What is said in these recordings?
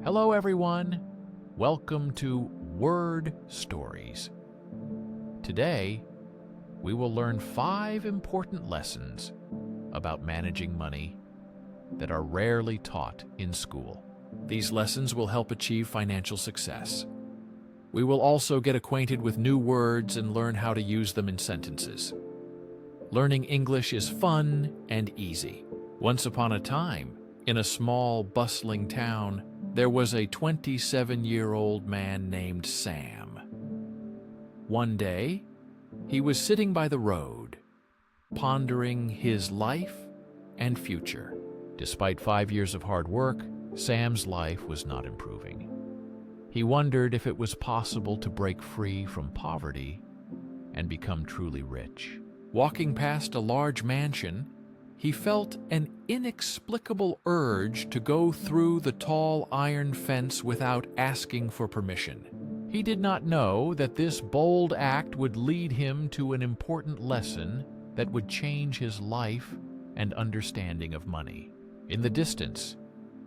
Hello everyone, welcome to Word Stories. Today, we will learn 5 important lessons about managing money that are rarely taught in school. These lessons will help achieve financial success. We will also get acquainted with new words and learn how to use them in sentences. Learning English is fun and easy. Once upon a time, in a small, bustling town, there was a 27-year-old man named Sam. One day, he was sitting by the road, pondering his life and future. Despite 5 years of hard work, Sam's life was not improving. He wondered if it was possible to break free from poverty and become truly rich. Walking past a large mansion, he felt an inexplicable urge to go through the tall iron fence without asking for permission. He did not know that this bold act would lead him to an important lesson that would change his life and understanding of money. In the distance,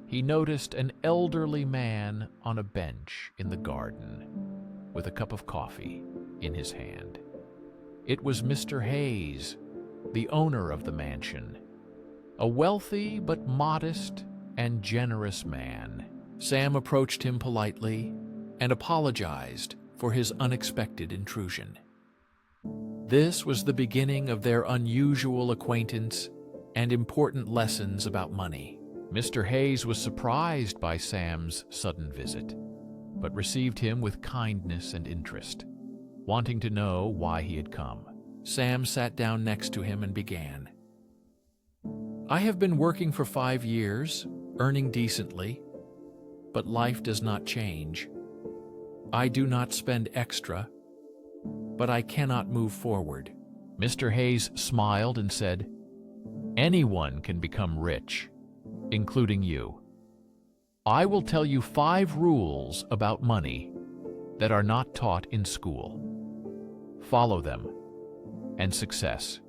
he noticed an elderly man on a bench in the garden with a cup of coffee in his hand. It was Mr. Hayes, the owner of the mansion, a wealthy but modest and generous man. Sam approached him politely and apologized for his unexpected intrusion. This was the beginning of their unusual acquaintance and important lessons about money. Mr. Hayes was surprised by Sam's sudden visit, but received him with kindness and interest, wanting to know why he had come. Sam sat down next to him and began. "I have been working for 5 years, earning decently, but life does not change. I do not spend extra, but I cannot move forward." Mr. Hayes smiled and said, "Anyone can become rich, including you. I will tell you 5 rules about money that are not taught in school. Follow them, and success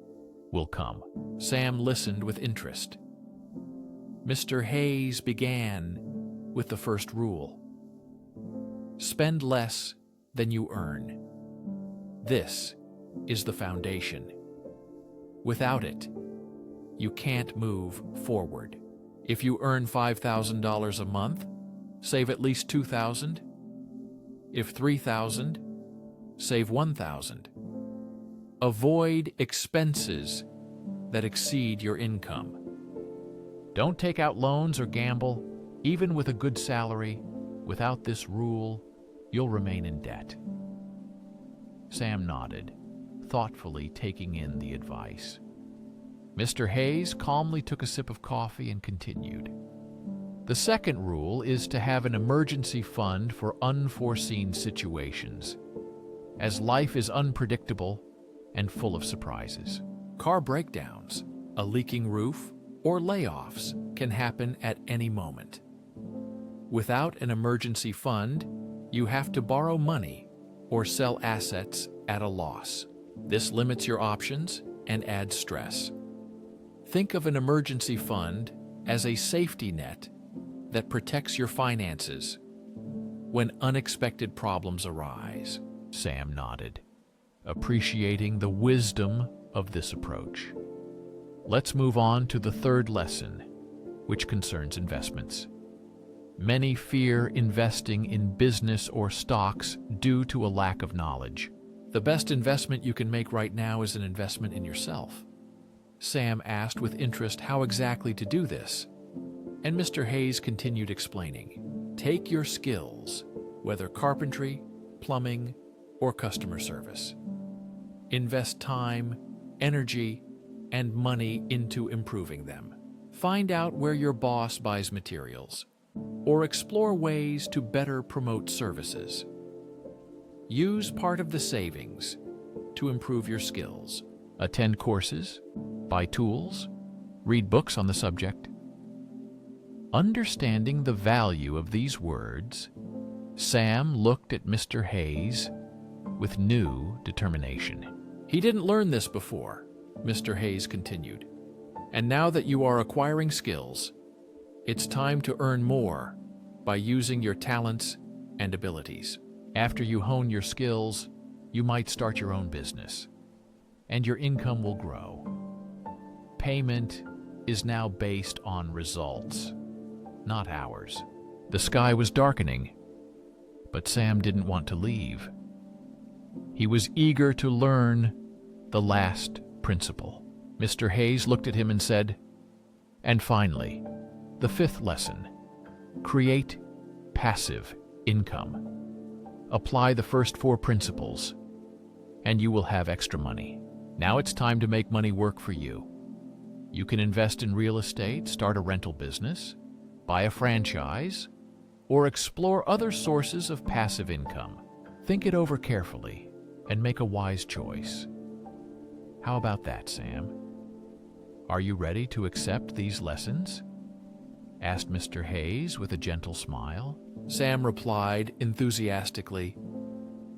will come." Sam listened with interest. Mr. Hayes began with the first rule. Spend less than you earn. This is the foundation. Without it, you can't move forward. If you earn $5,000 a month, save at least $2,000. If $3,000, save $1,000. Avoid expenses that exceed your income. Don't take out loans or gamble, even with a good salary. Without this rule, you'll remain in debt. Sam nodded, thoughtfully taking in the advice. Mr. Hayes calmly took a sip of coffee and continued. The second rule is to have an emergency fund for unforeseen situations, as life is unpredictable and full of surprises. Car breakdowns, a leaking roof, or layoffs can happen at any moment. Without an emergency fund, you have to borrow money or sell assets at a loss. This limits your options and adds stress. Think of an emergency fund as a safety net that protects your finances when unexpected problems arise. Sam nodded, appreciating the wisdom of this approach. Let's move on to the third lesson, which concerns investments. Many fear investing in business or stocks due to a lack of knowledge. The best investment you can make right now is an investment in yourself. Sam asked with interest how exactly to do this, and Mr. Hayes continued explaining. Take your skills, whether carpentry, plumbing, or customer service. Invest time, energy, and money into improving them. Find out where your boss buys materials, or explore ways to better promote services. Use part of the savings to improve your skills. Attend courses, buy tools, read books on the subject. Understanding the value of these words, Sam looked at Mr. Hayes with new determination. He didn't learn this before, Mr. Hayes continued. And now that you are acquiring skills, it's time to earn more by using your talents and abilities. After you hone your skills, you might start your own business, and your income will grow. Payment is now based on results, not hours. The sky was darkening, but Sam didn't want to leave. He was eager to learn the last principle. Mr. Hayes looked at him and said, "And finally, the fifth lesson, create passive income. Apply the first 4 principles, and you will have extra money. Now it's time to make money work for you. You can invest in real estate, start a rental business, buy a franchise, or explore other sources of passive income. Think it over carefully and make a wise choice." How about that, Sam? Are you ready to accept these lessons? Asked Mr. Hayes with a gentle smile. Sam replied enthusiastically,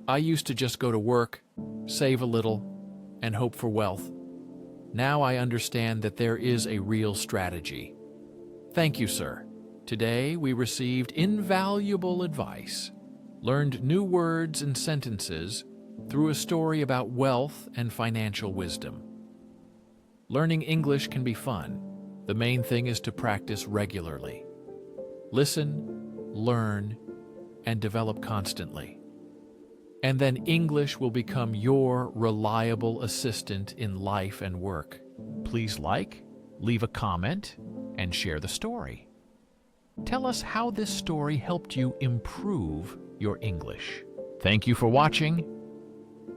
"I used to just go to work, save a little, and hope for wealth. Now I understand that there is a real strategy. Thank you, sir. Today we received invaluable advice, learned new words and sentences through a story about wealth and financial wisdom. Learning English can be fun. The main thing is to practice regularly. Listen, learn, and develop constantly. And then English will become your reliable assistant in life and work." Please like, leave a comment, and share the story. Tell us how this story helped you improve your English. Thank you for watching.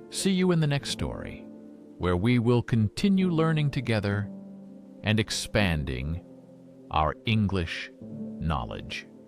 See you in the next story, where we will continue learning together and expanding our English knowledge.